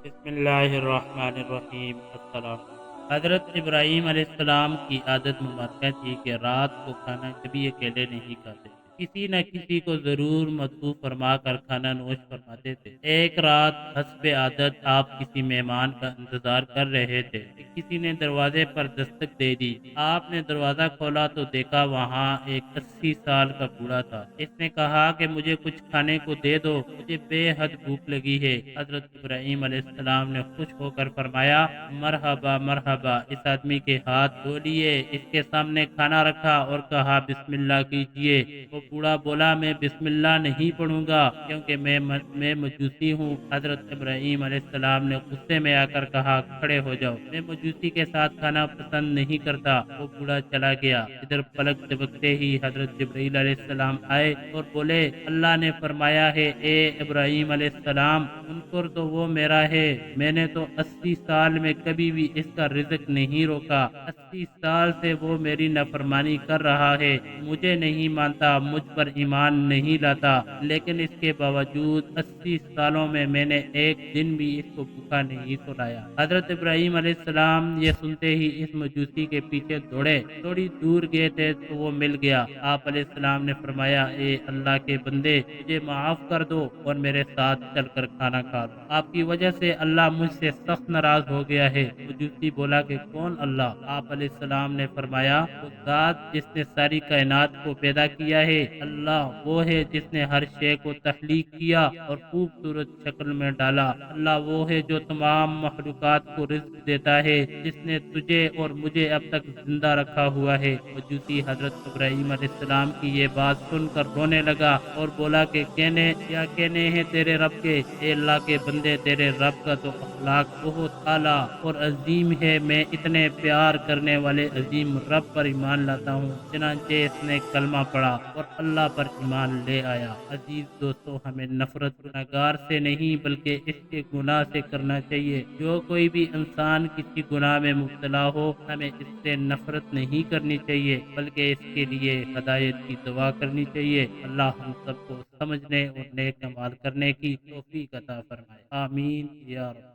بسم اللہ الرحمن الرحیم۔ السلام۔ حضرت ابراہیم علیہ السلام کی عادت مبارکہ تھی کہ رات کو کھانا کبھی اکیلے نہیں کھاتے تھے، کسی نہ کسی کو ضرور مدعو فرما کر کھانا نوش فرماتے تھے۔ ایک رات حسب عادت آپ کسی مہمان کا انتظار کر رہے تھے کہ کسی نے دروازے پر دستک دے دی۔ آپ نے دروازہ کھولا تو دیکھا وہاں ایک 80 سال کا بوڑھا تھا۔ اس نے کہا کہ مجھے کچھ کھانے کو دے دو، مجھے بے حد بھوک لگی ہے۔ حضرت ابراہیم علیہ السلام نے خوش ہو کر فرمایا، مرحبا مرحبا، اس آدمی کے ہاتھ دھو لیے، اس کے سامنے کھانا رکھا اور کہا بسم اللہ کیجئے۔ وہ بوڑھا بولا، میں بسم اللہ نہیں پڑھوں گا کیونکہ میں مجوسی ہوں۔ حضرت ابراہیم علیہ السلام نے غصے میں آ کر کہا، کھڑے ہو جاؤ، میں مجوسی کے ساتھ کھانا پسند نہیں کرتا۔ وہ بوڑھا چلا گیا۔ ادھر پلک جھپکتے ہی حضرت جبرائیل علیہ السلام آئے اور بولے، اللہ نے فرمایا ہے اے ابراہیم علیہ السلام، منکر تو وہ میرا ہے، میں نے تو 80 سال میں کبھی بھی اس کا رزق نہیں روکا، 80 سال سے وہ میری نافرمانی کر رہا ہے، مجھے نہیں مانتا، مجھ پر ایمان نہیں لاتا، لیکن اس کے باوجود 80 سالوں میں میں نے ایک دن بھی اس کو بھوکا نہیں سلایا۔ حضرت ابراہیم علیہ السلام یہ سنتے ہی اس مجوسی کے پیچھے دوڑے، تھوڑی دور گئے تھے تو وہ مل گیا۔ آپ علیہ السلام نے فرمایا، اے اللہ کے بندے، مجھے معاف کر دو اور میرے ساتھ چل کر کھانا کھا لو، آپ کی وجہ سے اللہ مجھ سے سخت ناراض ہو گیا ہے۔ مجوسی بولا کہ کون اللہ؟ آپ علیہ السلام نے فرمایا، وہ ذات جس نے ساری کائنات کو پیدا کیا ہے، اللہ وہ ہے جس نے ہر شے کو تخلیق کیا اور خوبصورت شکل میں ڈالا، اللہ وہ ہے جو تمام مخلوقات کو رزق دیتا ہے، جس نے تجھے اور مجھے اب تک زندہ رکھا ہوا ہے۔ مجوسی حضرت ابراہیم علیہ السلام کی یہ بات سن کر رونے لگا اور بولا کہ کیا کہنے ہیں تیرے رب کے؟ اے اللہ کے بندے، تیرے رب کا تو اخلاق بہت اعلیٰ اور عظیم ہے، میں اتنے پیار کرنے والے عظیم رب پر ایمان لاتا ہوں۔ چنانچہ اس نے کلمہ پڑھا اور اللہ پر ایمان لے آیا۔ عزیز دوستو، ہمیں نفرت گناہگار سے نہیں بلکہ اس کے گناہ سے کرنا چاہیے۔ جو کوئی بھی انسان کسی گناہ میں مبتلا ہو، ہمیں اس سے نفرت نہیں کرنی چاہیے بلکہ اس کے لیے ہدایت کی دعا کرنی چاہیے۔ اللہ ہم سب کو سمجھنے اور نیک اعمال کرنے کی توفیق عطا فرمائے، آمین یا رب۔